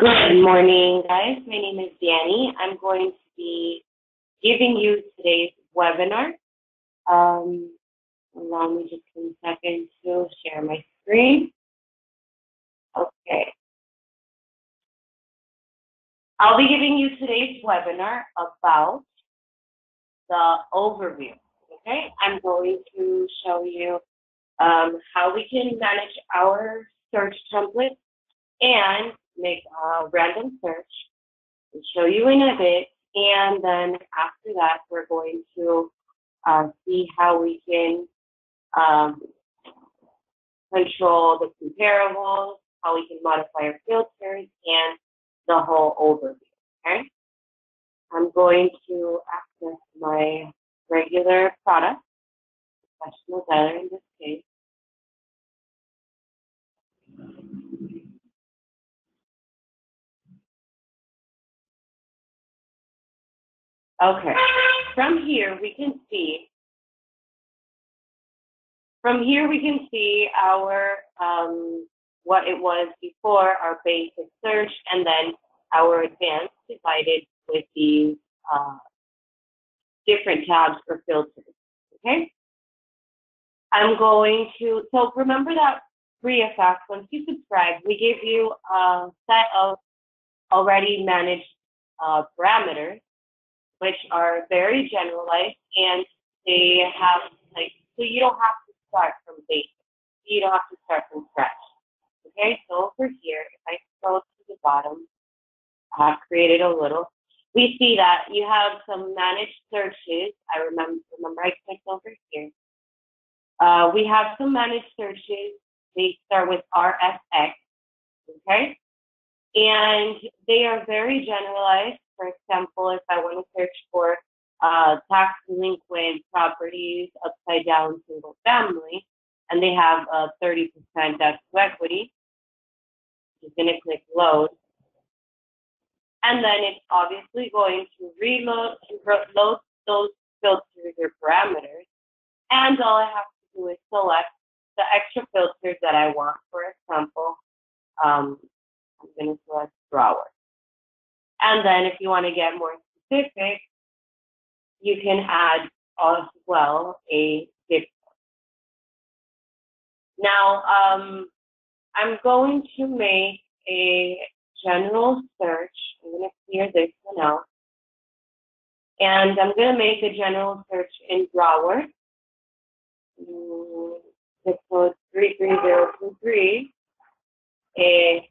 Good morning, guys. My name is Danny. I'm going to be giving you today's webinar. Allow me just 1 second to share my screen. Okay. I'll be giving you today's webinar about the overview. Okay. I'm going to show you how we can manage our search template and make a random search. I'll show you in a bit. And then after that, we're going to see how we can control the comparables, how we can modify our filters, and the whole overview, okay? I'm going to access my regular product, Professional Dialer in this case. Okay, from here we can see our what it was before, our basic search, and then our advanced divided with these different tabs or filters. Okay. I'm going to, so remember that free effect, once you subscribe, we give you a set of already managed parameters, which are very generalized, and they have so you don't have to start from basic. You don't have to start from scratch. Okay, so over here, if I scroll to the bottom, I've created a little, we see that you have some managed searches. I remember I clicked over here. We have some managed searches. They start with RFX, okay? And they are very generalized. For example, if I want to search for tax delinquent properties, upside down single family, and they have 30% debt to equity, I'm going to click load. And then it's obviously going to load those filters or parameters. And all I have to do is select the extra filters that I want. For example, I'm going to select drawer. And then if you want to get more specific, you can add as well a zip code. Now, I'm going to make a general search. I'm going to clear this one out. And I'm going to make a general search in drawer. Zip code 33023,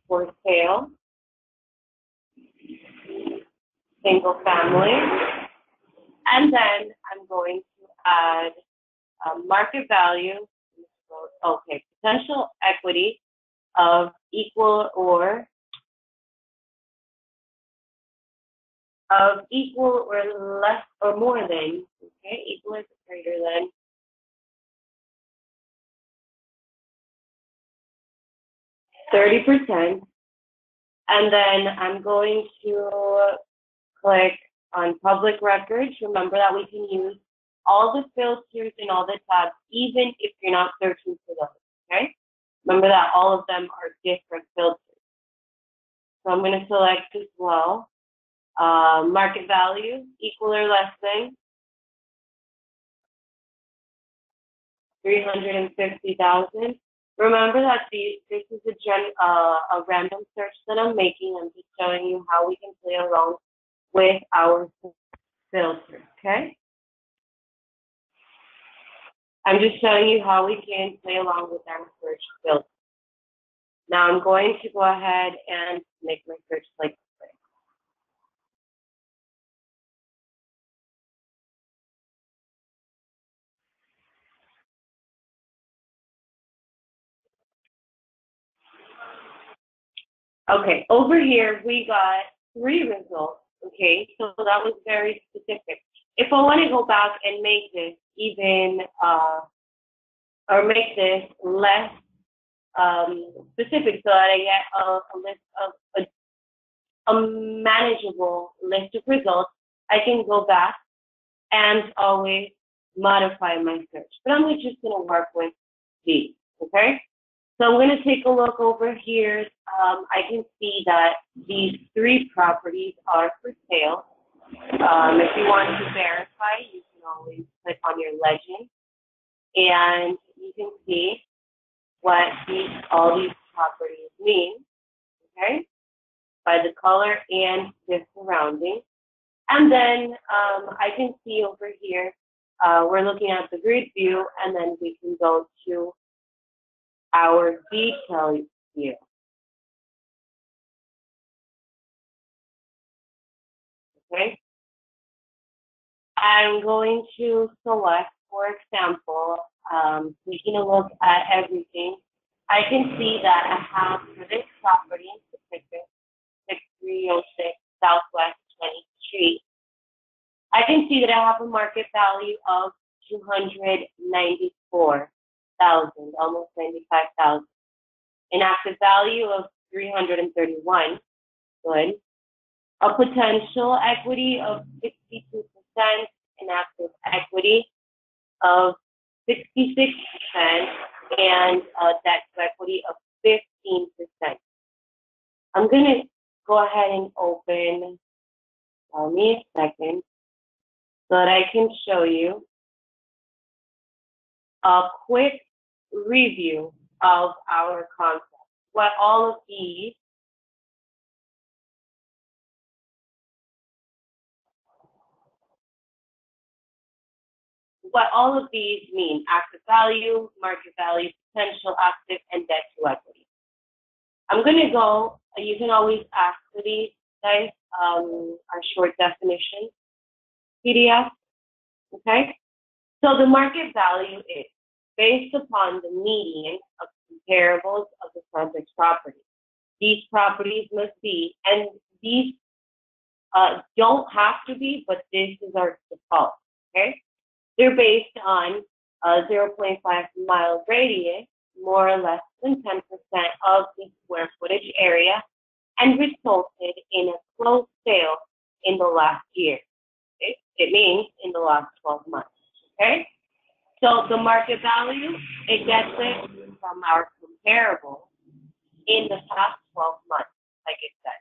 for sale, single family. And then I'm going to add market value. Okay, potential equity of equal or less or more than, okay, equal or greater than 30%. And then I'm going to click on public records. Remember that we can use all the filters and all the tabs, even if you're not searching for those, okay? Remember that all of them are different filters. So I'm going to select as well, market value, equal or less than 350,000. Remember that this is a random search that I'm making. I'm just showing you how we can play along with our filters, okay? I'm just showing you how we can play along with our search filters. Now I'm going to go ahead and make my search like this. Okay, over here we got 3 results, okay? So that was very specific. If I want to go back and make this even, or make this less specific so that I get a list of a manageable list of results, I can go back and always modify my search. But I'm just going to work with these, okay? So I'm going to take a look over here. I can see that these three properties are for sale. If you want to verify, you can always click on your legend, and you can see what all these properties mean, okay, by the color and the surrounding. And then I can see over here, we're looking at the grid view, and then we can go to our detail view. Okay. I'm going to select, for example, taking a look at everything. I can see that I have for this property in specific, 6306 Southwest 20th Street. I can see that I have a market value of 294,000, almost 95,000. An active value of 331. Good. A potential equity of 62%, an active equity of 66%, and a debt to equity of 15%. I'm going to go ahead and open, allow me a second, so that I can show you a quick review of our concept. What all of these mean: active value, market value, potential active, and debt to equity. I'm going to go, you can always ask for these guys, our short definition PDF, okay? So the market value is based upon the median of comparables of the subject property. These properties must be, and these don't have to be, but this is our default, okay? They're based on a 0.5 mile radius, more or less than 10% of the square footage area, and resulted in a closed sale in the last year. Okay? It means in the last 12 months. Okay? So the market value, it gets it from our comparable in the past 12 months, like it said.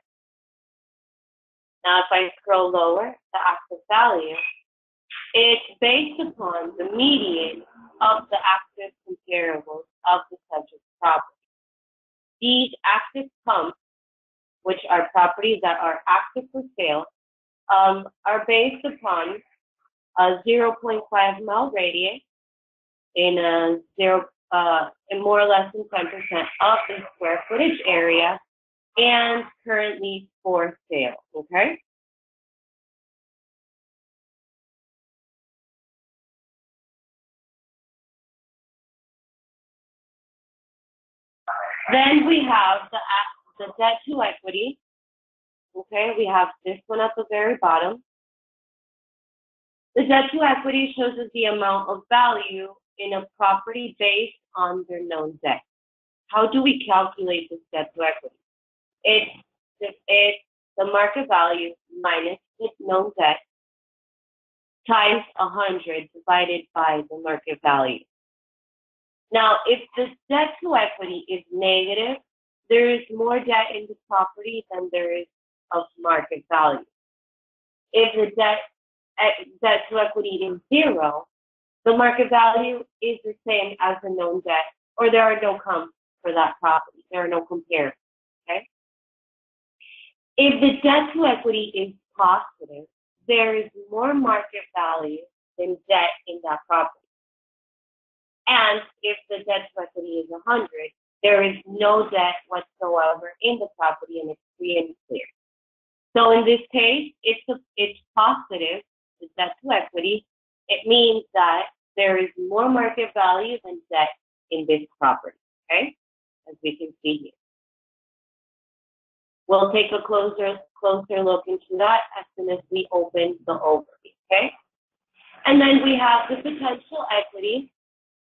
Now, if I scroll lower, the active value, it's based upon the median of the active comparables of the subject property. These active pumps, which are properties that are active for sale, are based upon a 0.5 mile radius in in more or less than 10% of the square footage area, and currently for sale. Okay. Then we have the debt to equity. Okay, we have this one at the very bottom. The debt to equity shows us the amount of value in a property based on their known debt. How do we calculate this debt to equity? It's the market value minus the known debt times 100 divided by the market value. Now, if the debt to equity is negative, there is more debt in the property than there is of market value. If the debt to equity is 0, the market value is the same as the known debt, or there are no comps for that property. There are no comparisons. Okay. If the debt to equity is positive, there is more market value than debt in that property. And if the debt to equity is 100, there is no debt whatsoever in the property, and it's free and clear. So in this case, it's positive, the debt to equity. It means that there is more market value than debt in this property, okay? As we can see here. We'll take a closer look into that as soon as we open the overview, okay? And then we have the potential equity.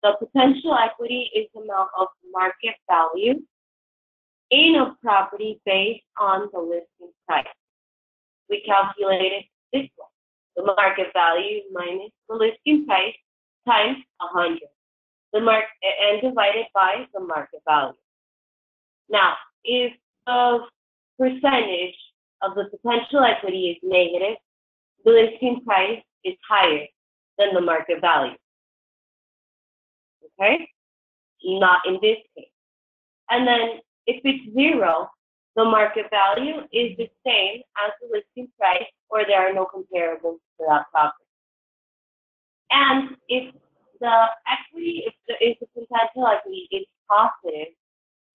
The potential equity is the amount of market value in a property based on the listing price. We calculated this way. The market value minus the listing price times 100. and divided by the market value. Now, if the percentage of the potential equity is negative, the listing price is higher than the market value. Okay? Not in this case. And then if it's zero, the market value is the same as the listing price, or there are no comparables for that property. And if the equity, if the potential equity is positive,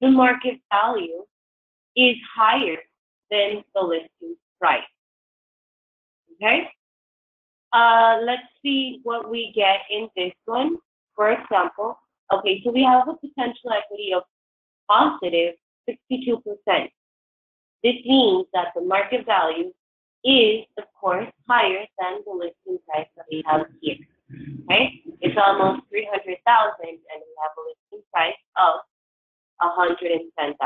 the market value is higher than the listing price. Okay? Let's see what we get in this one. For example, okay, so we have a potential equity of positive 62%. This means that the market value is, of course, higher than the listing price that we have here. Okay, it's almost 300,000, and we have a listing price of 110,000.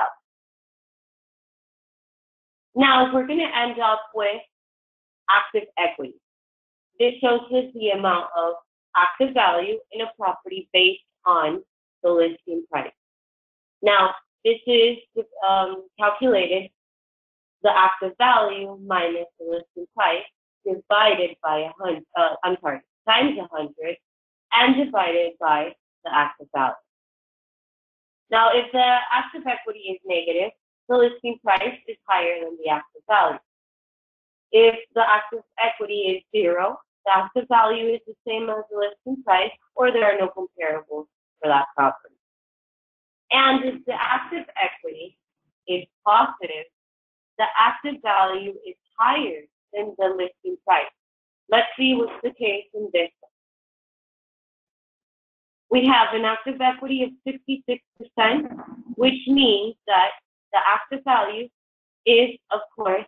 Now, we're going to end up with active equity. This shows us the amount of active value in a property based on the listing price. Now, this is calculated the active value minus the listing price divided by times 100 and divided by the active value. Now, if the active equity is negative, the listing price is higher than the active value. If the active equity is zero, the active value is the same as the listing price, or there are no comparables for that property. And if the active equity is positive, the active value is higher than the listing price. Let's see what's the case in this one. We have an active equity of 66%, which means that the active value is, of course,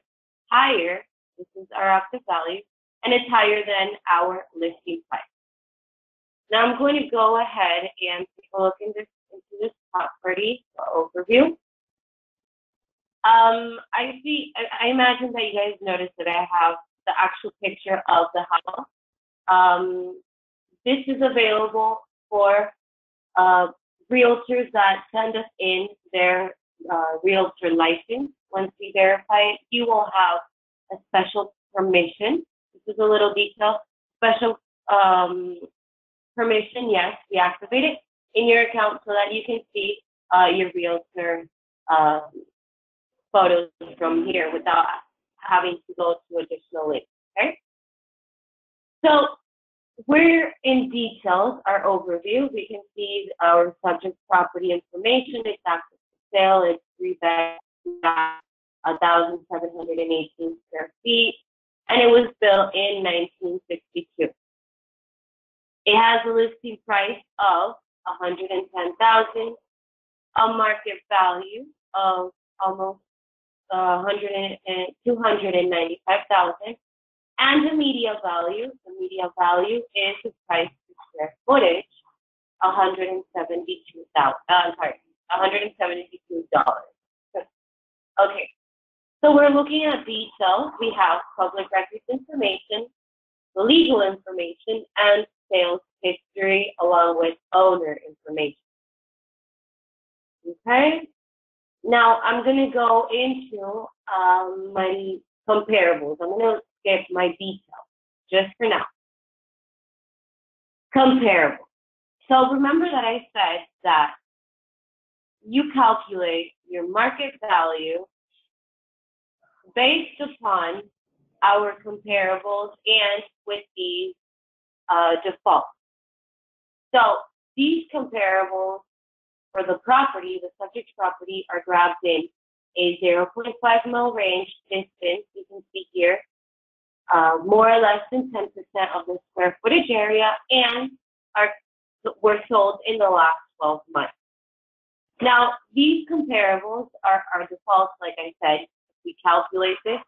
higher. This is our active value, and it's higher than our listing price. Now I'm going to go ahead and take a look into this property overview. I imagine that you guys noticed that I have the actual picture of the house. This is available for realtors that send us in their realtor license. Once we verify it, you will have a special permission. This is a little detail. Special permission, yes, we activate it in your account so that you can see your realtor photos from here without having to go to additional links, okay? So we're in details, our overview. We can see our subject property information. It's active for sale. It's 3 bedrooms, 1,718 square feet, and it was built in 1962. It has a listing price of $110,000, a market value of almost $295,000, and the media value. The media value is the price per square footage, $172. Okay, so we're looking at details. We have public records information, the legal information, and sales history, along with owner information. Okay. Now I'm going to go into my comparables. I'm going to skip my details just for now. Comparable. So remember that I said that you calculate your market value based upon our comparables and with these defaults. So these comparables for the property, the subject property, are grabbed in a 0.5 mile range distance. You can see here, more or less than 10% of the square footage area, and were sold in the last 12 months. Now, these comparables are our defaults. Like I said, if we calculate this,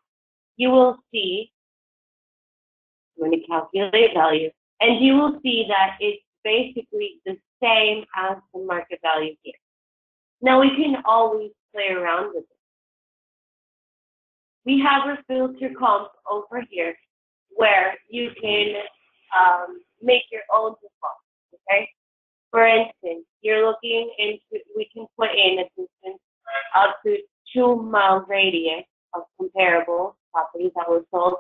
you will see, I'm going to calculate value, and you will see that it's basically the same as the market value here. Now we can always play around with it. We have our filter comps over here where you can make your own default, okay? For instance, you're looking into, we can put in a distance up to 2-mile radius of comparable properties that were sold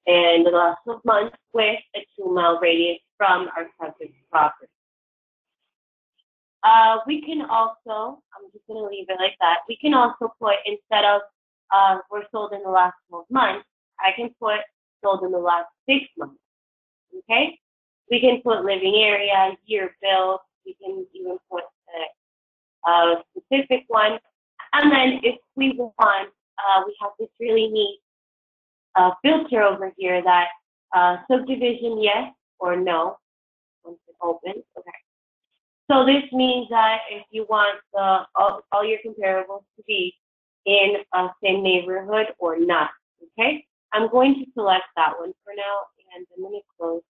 in the last 12 months with a 2-mile radius from our subject property. We can also, I'm just going to leave it like that. We can also put, instead of were sold in the last 12 months, I can put sold in the last 6 months. Okay? We can put living area, year built. We can even put a specific one. And then if we want, we have this really neat filter over here that subdivision yes or no. Once it opens, okay. So this means that if you want all your comparables to be in a same neighborhood or not, okay? I'm going to select that one for now, and I'm going to close.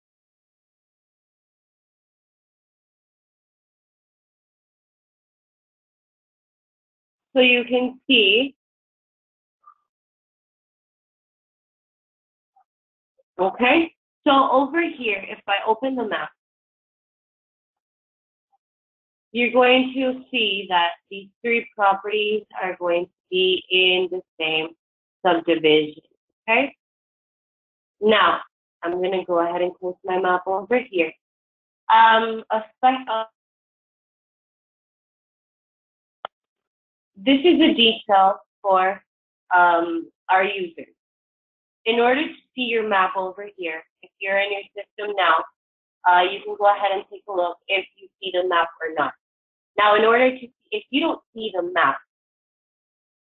So you can see, okay? So over here, if I open the map, you're going to see that these 3 properties are going to be in the same subdivision, okay? Now, I'm going to go ahead and close my map over here. This is a detail for our users. In order to see your map over here, if you're in your system now, you can go ahead and take a look if you see the map or not. Now, in order to, if you don't see the map,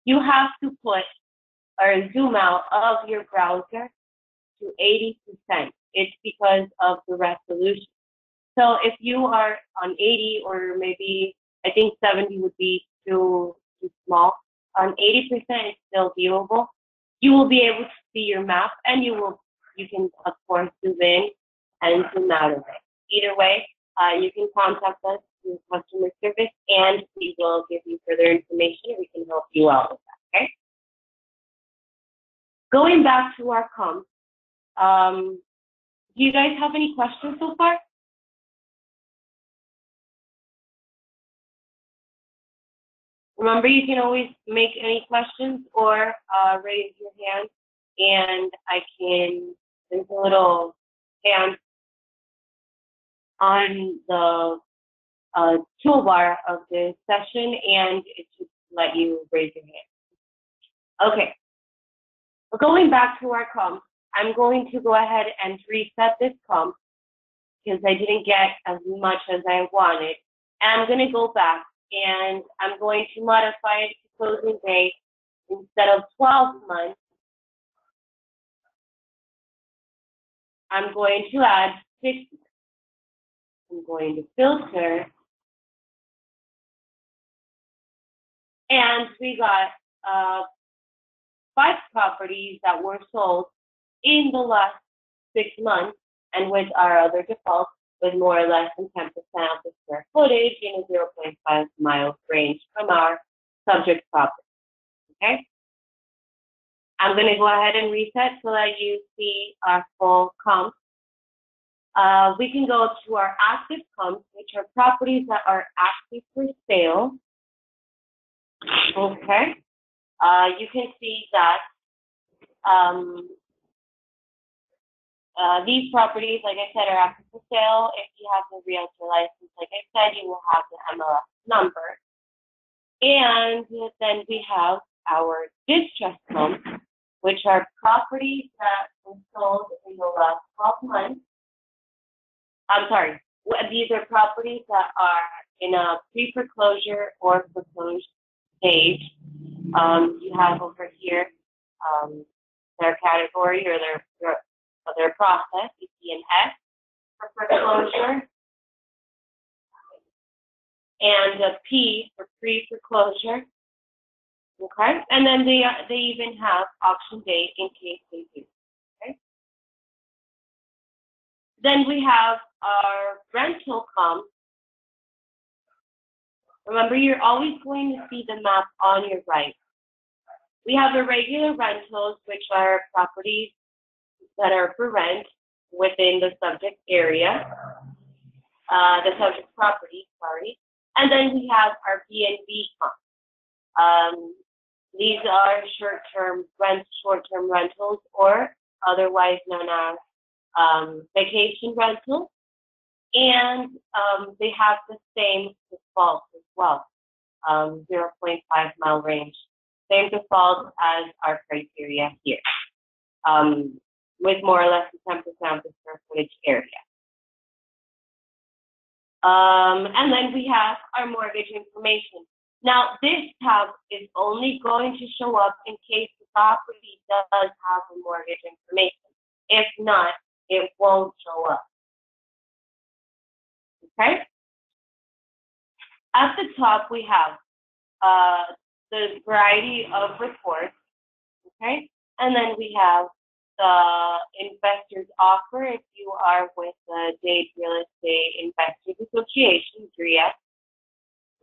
you have to put or zoom out of your browser to 80%. It's because of the resolution. So if you are on 80 or maybe, I think 70 would be too small, on 80% it's still viewable. You will be able to see your map, and you can of course zoom in and zoom out of it. Either way, you can contact us through customer service, and we will give you further information. We can help you out with that. Okay. Going back to our comps, do you guys have any questions so far? Remember, you can always make any questions or raise your hand, and I can, there's a little hand on the toolbar of the session, and it should let you raise your hand. Okay, going back to our comp, I'm going to go ahead and reset this comp because I didn't get as much as I wanted. And I'm going to go back, and I'm going to modify it to closing date. Instead of 12 months, I'm going to add 6 months. I'm going to filter, and we got 5 properties that were sold in the last 6 months, and with our other defaults, with more or less than 10% of the square footage in a 0.5 mile range from our subject property. Okay? I'm going to go ahead and reset so that you see our full comp. We can go to our active comps, which are properties that are active for sale. Okay. You can see that these properties, like I said, are active for sale. If you have the realtor license, like I said, you will have the MLS number. And then we have our distress homes, which are properties that were sold in the last 12 months. I'm sorry, these are properties that are in a pre-foreclosure or foreclosure stage. You have over here their category or their process. You see an S for foreclosure and a P for pre-foreclosure. Okay, and then they even have auction date in case they do. Okay. Then we have our rental comp. Remember, you're always going to see the map on your right. We have the regular rentals, which are properties that are for rent within the subject area. the subject property, sorry. And then we have our B&B comp. These are short-term rentals, or otherwise known as vacation rentals, and they have the same default as well, 0.5 mile range, same default as our criteria here, with more or less the 10% of the square footage area. And then we have our mortgage information. Now, this tab is only going to show up in case the property does have a mortgage information. If not, it won't show up. Okay? At the top, we have the variety of reports. Okay? And then we have the investor's offer if you are with the Dade Real Estate Investors Association, DREA.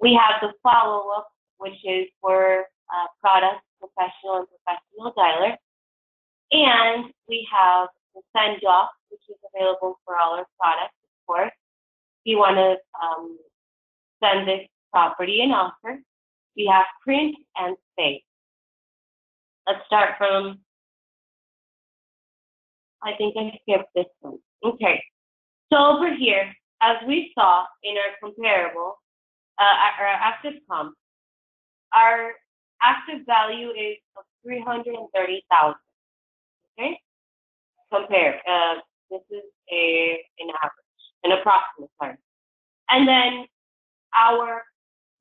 We have the follow-up, which is for products, professional and professional dialer. And we have the send-off, which is available for all our products, of course. If you want to send this property an offer, we have print and save. Let's start from, I think I skipped this one. Okay, so over here, as we saw in our comparable, our active comp, our active value is of 330,000. Okay, compare. This is an average, an approximate, sorry. And then our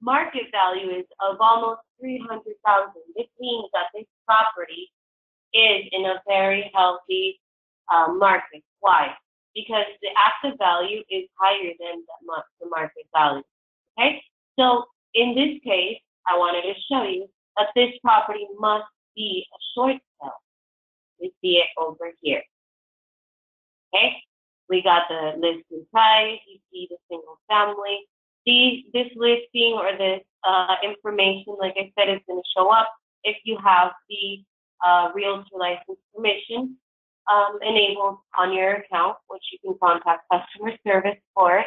market value is of almost 300,000. This means that this property is in a very healthy market. Why? Because the active value is higher than the market value. Okay, so in this case, I wanted to show you that this property must be a short sale. We see it over here. Okay, we got the listing price. You see the single family. This listing or this information, like I said, is going to show up if you have the realtor license permission enabled on your account, which you can contact customer service for.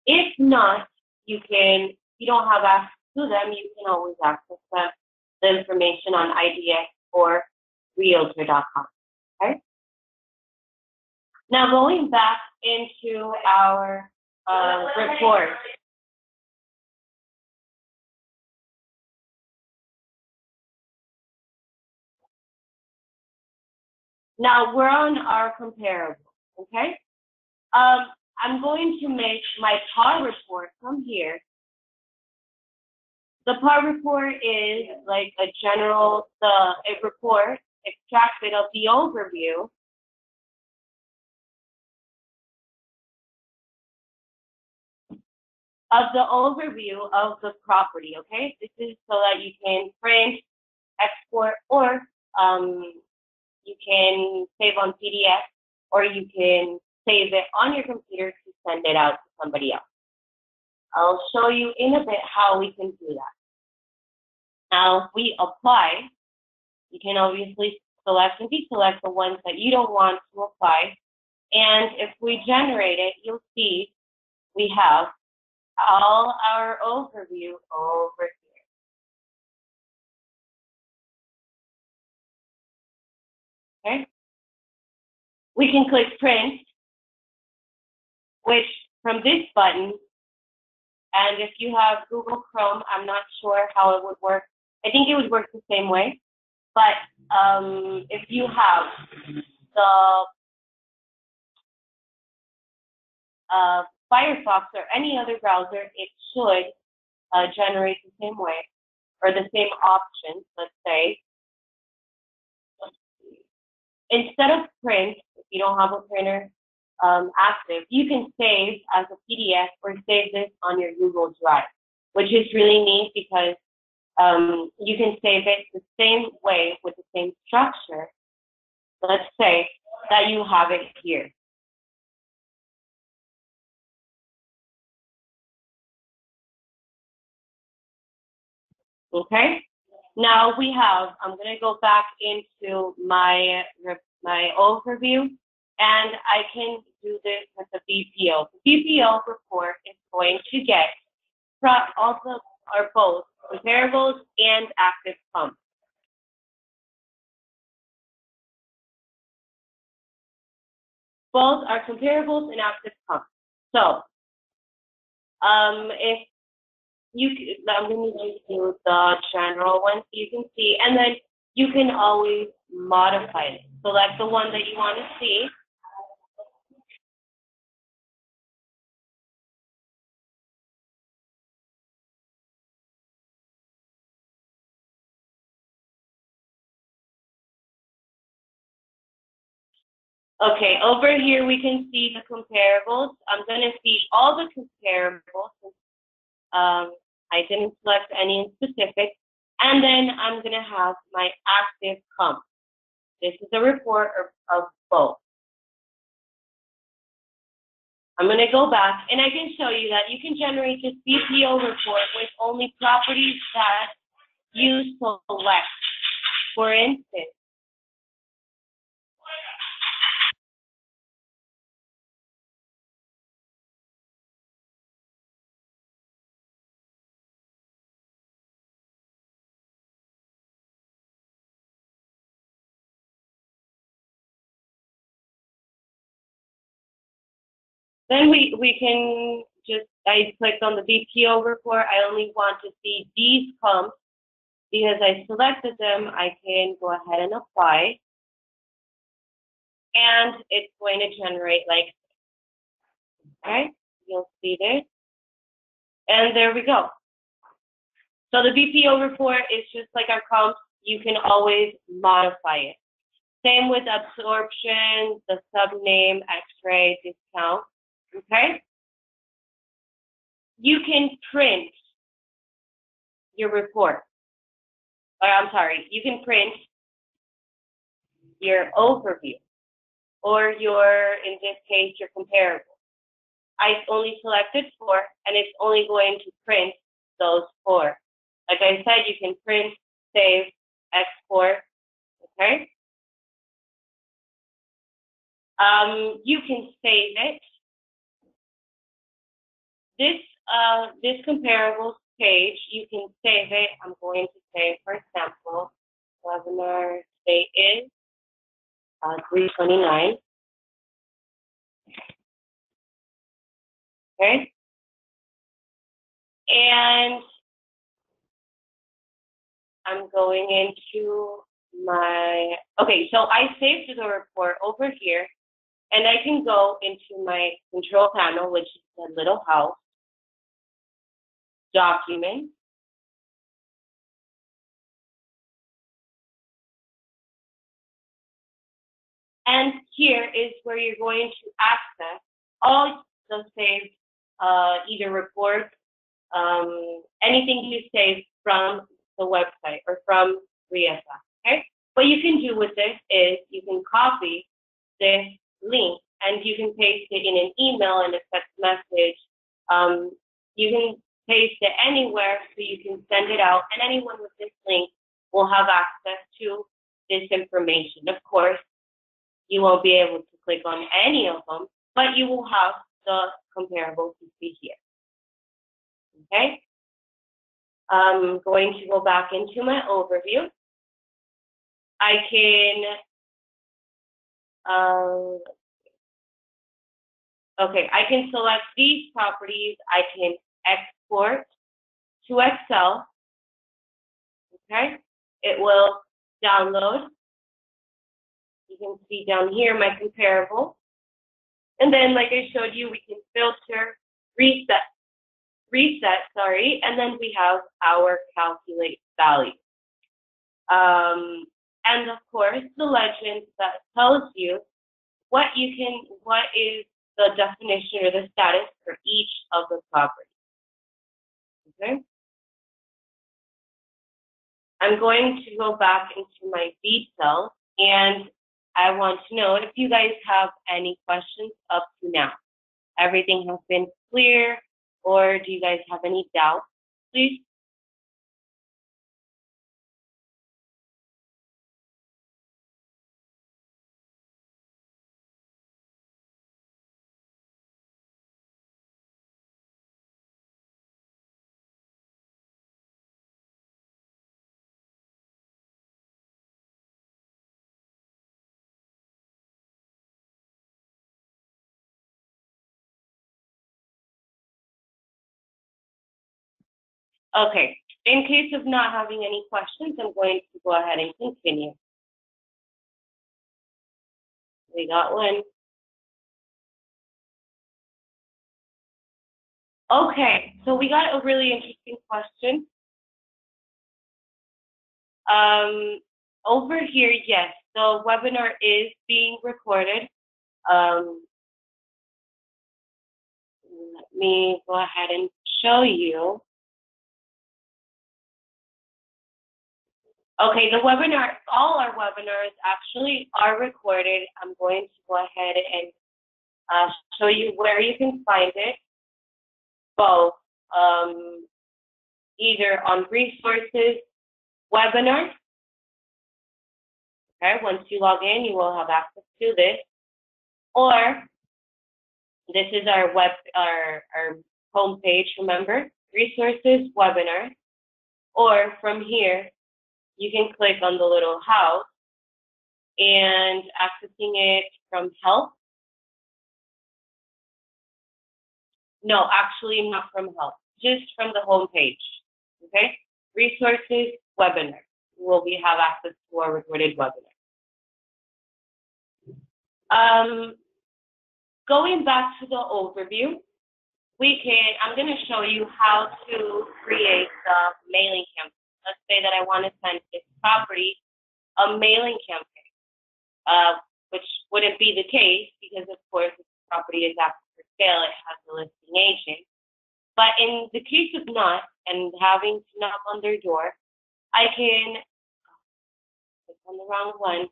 If not, you don't have access to them, you can always access the information on IDX or Realtor.com. Okay. Now going back into our report. Now we're on our comparable, okay? I'm going to make my PAR report from here. The PAR report is like a general, a report extracted of the overview of the property, okay? This is so that you can print, export, or you can save on PDF, or you can save it on your computer to send it out to somebody else. I'll show you in a bit how we can do that. Now, if we apply, you can obviously select and deselect the ones that you don't want to apply. And if we generate it, you'll see we have all our overview over here. Okay? We can click print, which from this button, and if you have Google Chrome, I'm not sure how it would work. I think it would work the same way. But if you have the Firefox or any other browser, it should generate the same way, or the same options, let's say. Instead of print, if you don't have a printer active, you can save as a PDF or save this on your Google Drive, which is really neat because you can save it the same way with the same structure, let's say, that you have it here. Okay, now we have, I'm going to go back into my overview, and I can do this with the BPO. The BPO report is going to get also or both comparables and active pumps. Both are comparables and active pumps. So, if I'm going to do the general one so you can see, and then you can always modify it. Select the one that you want to see. Okay, over here we can see the comparables. I'm going to see all the comparables. I didn't select any in specific. And then I'm going to have my active pump. This is a report of both. I'm going to go back, and I can show you that you can generate this BPO report with only properties that you select. For instance, then we can just, I clicked on the BPO report. I only want to see these pumps. Because I selected them, I can go ahead and apply. And it's going to generate like, okay, you'll see this. And there we go. So the BPO report is just like our comps. You can always modify it. Same with absorption, the subname, x-ray, discount, okay? You can print your report. Or I'm sorry, you can print your overview or your, in this case, your comparable. I only selected 4, and it's only going to print those 4. Like I said, you can print, save, export, okay? You can save it. This comparables page, you can save it. I'm going to say, for example, webinar date is 3/29. Okay? And I'm going into my, okay, so I saved the report over here, and I can go into my control panel, which is the little house, document, and here is where you're going to access all the saved either reports, anything you save from the website or from RIASA, okay? What you can do with this is you can copy this link and you can paste it in an email and a text message. You can paste it anywhere so you can send it out, and anyone with this link will have access to this information. Of course, you won't be able to click on any of them, but you will have the comparables you see here. Okay? I'm going to go back into my overview. I can, okay, I can select these properties. I can export to Excel. Okay? It will download. You can see down here my comparable. And then, like I showed you, we can filter, reset, and then we have our calculate value. And of course, the legend that tells you what is the definition or the status for each of the properties. Okay. I'm going to go back into my details, and I want to know if you guys have any questions up to now. Everything has been clear, or do you guys have any doubts, please? Okay. In case of not having any questions, I'm going to go ahead and continue. We got one. Okay, so we got a really interesting question. Over here, yes, the webinar is being recorded. Let me go ahead and show you. Okay, the webinar, all our webinars actually are recorded. I'm going to go ahead and show you where you can find it, both either on resources, webinar. Okay, once you log in, you will have access to this, or this is our homepage, remember, resources, webinar, or from here, you can click on the little house and accessing it from help. No, actually not from help, just from the homepage, okay? Resources, webinar. Will we have access to our recorded webinar? Going back to the overview, I'm going to show you how to create the mailing campaign. Let's say that I want to send this property a mailing campaign, which wouldn't be the case because, of course, if the property is up for sale, it has a listing agent. But in the case of not, and having to knock on their door, I can click on the wrong one.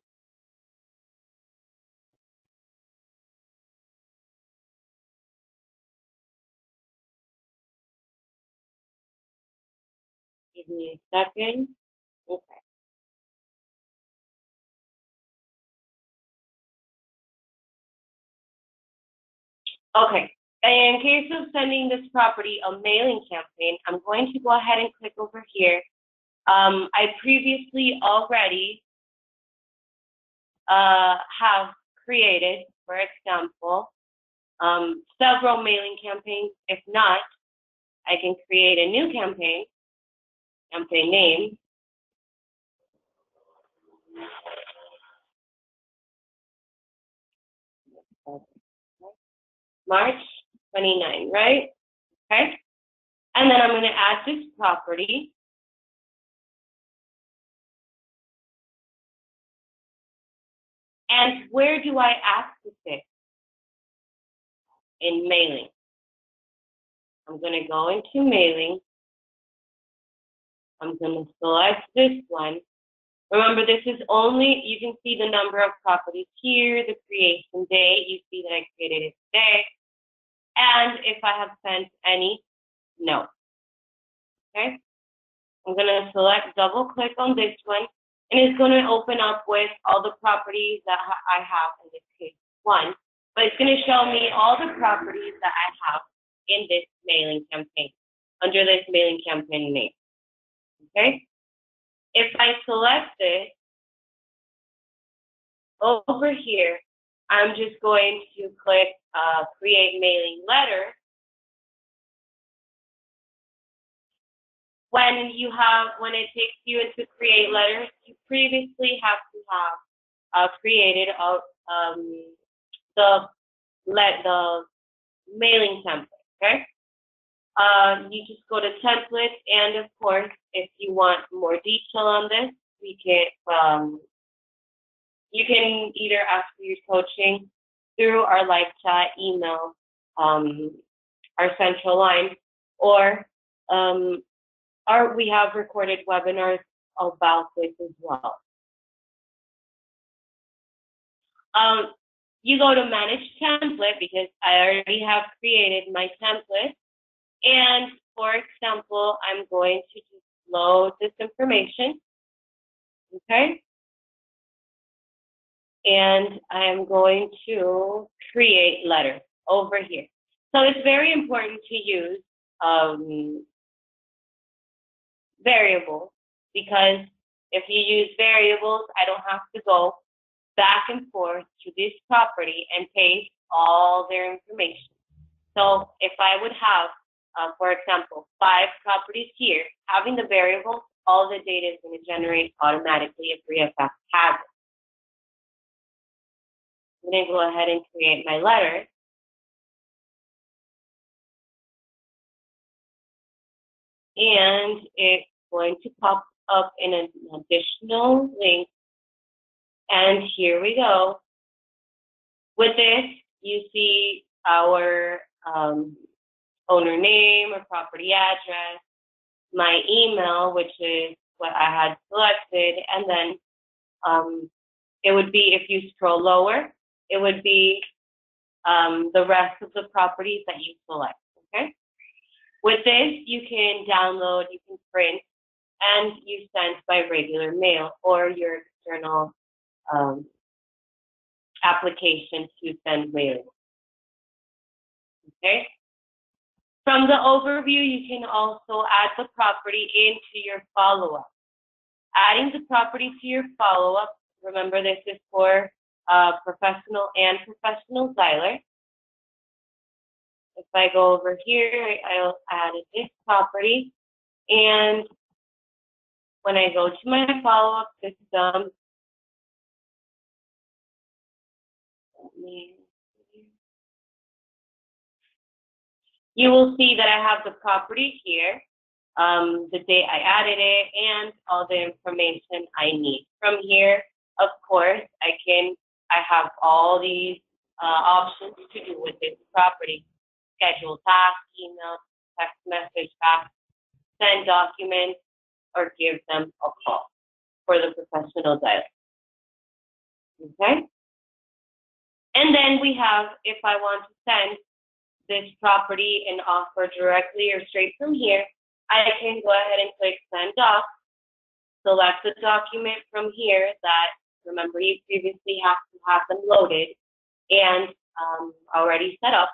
Give me a second. Okay. Okay. In case of sending this property a mailing campaign, I'm going to go ahead and click over here. I previously already have created, for example, several mailing campaigns. If not, I can create a new campaign name. March 29, right? Okay. And then I'm going to add this property. And where do I access it? In mailing. I'm going to go into mailing. I'm going to select this one. Remember, this is only, you can see the number of properties here, the creation date. You see that I created it today. And if I have sent any, no. Okay. I'm going to select, double click on this one, and it's going to open up with all the properties that I have, in this case, one. But it's going to show me all the properties that I have in this mailing campaign, under this mailing campaign name. Okay? If I select it, over here, I'm just going to click Create Mailing Letter. When it takes you into Create Letters, you previously have to have created the mailing template, okay? You just go to templates, and of course, if you want more detail on this, you can either ask for your coaching through our live chat, email, our central line, or we have recorded webinars about this as well. You go to Manage Template because I already have created my template. And for example, I'm going to just load this information, okay? And I'm going to create letter over here. So it's very important to use variables, because if you use variables, I don't have to go back and forth to this property and paste all their information. So if I would have for example, 5 properties here, having the variable, all the data is going to generate automatically if REFX has it. I'm going to go ahead and create my letter. And it's going to pop up in an additional link. And here we go. With this, you see our owner name or property address, my email, which is what I had selected, and then it would be, if you scroll lower, it would be the rest of the properties that you select, okay? With this, you can download, you can print, and you send by regular mail or your external application to send mailing, okay? From the overview, you can also add the property into your follow-up. Adding the property to your follow-up, remember this is for professional and professional Xyler. If I go over here, I'll add this property, and when I go to my follow-up system, you will see that I have the property here, the date I added it, and all the information I need. From here, of course, I have all these options to do with this property. Schedule tasks, email, text message, fax, send documents, or give them a call for the professional Xyler. Okay? And then we have, if I want to send this property and offer directly or straight from here, I can go ahead and click Send Doc, select the document from here that, remember, you previously have to have them loaded and already set up.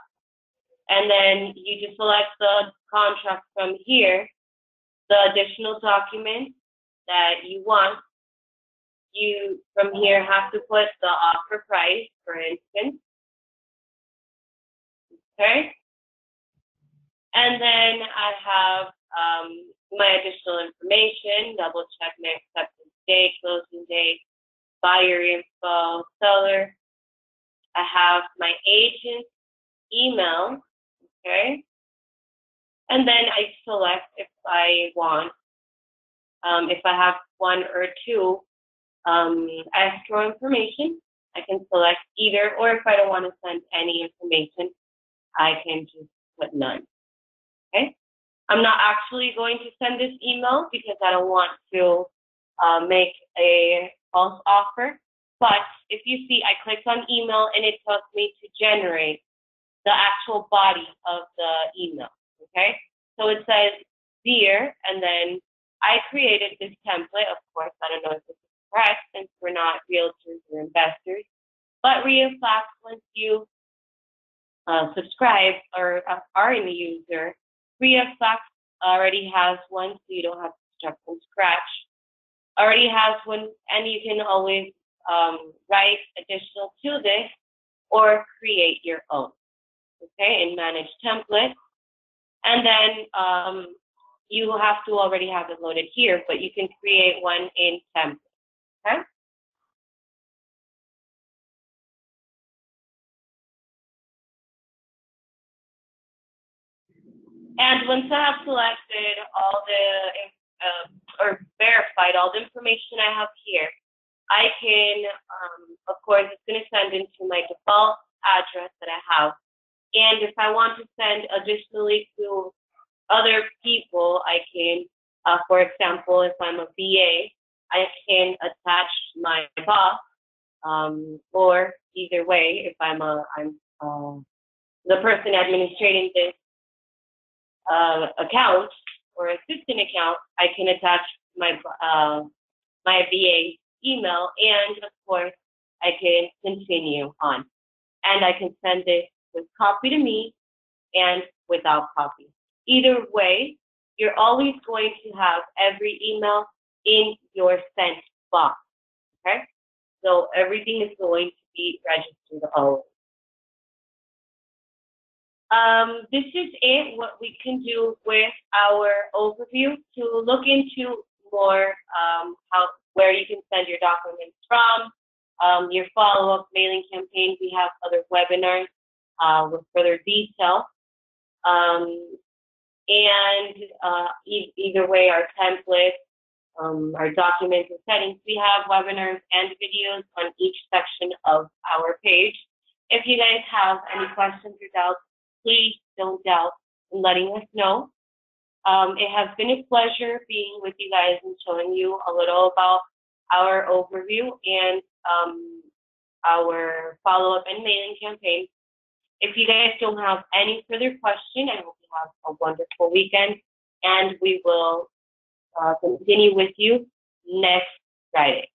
And then you just select the contract from here, the additional document that you want. You, from here, have to put the offer price, for instance. Okay? And then I have my additional information, double check my acceptance date, closing date, buyer info, seller. I have my agent email, okay? And then I select if I want, if I have 1 or 2 escrow information, I can select either, or if I don't want to send any information, I can just put none, okay? I'm not actually going to send this email because I don't want to make a false offer, but if you see, I clicked on email and it tells me to generate the actual body of the email, okay? So it says, dear, and then I created this template. Of course, I don't know if this is correct since we're not realtors or investors, but REFX, once you subscribe or are a user, REFX already has one, so you don't have to start from scratch. Already has one, and you can always write additional to this or create your own, okay, in Manage Template. And then you have to already have it loaded here, but you can create one in Template, okay? And once I have selected all the, or verified all the information I have here, I can, of course, it's going to send into my default address that I have. And if I want to send additionally to other people, I can, for example, if I'm a VA, I can attach my boss, or either way, if I'm the person administrating this account or assistant account, I can attach my my VA email, and of course, I can continue on. And I can send this with copy to me and without copy. Either way, you're always going to have every email in your sent box, okay? So everything is going to be registered always. This is it, what we can do with our overview to look into more where you can send your documents from, your follow-up mailing campaign. We have other webinars with further detail. Either way, our templates, our documents and settings, we have webinars and videos on each section of our page. If you guys have any questions or doubts, please don't doubt in letting us know. It has been a pleasure being with you guys and showing you a little about our overview and our follow-up and mailing campaign. If you guys don't have any further question, I hope you have a wonderful weekend, and we will continue with you next Friday.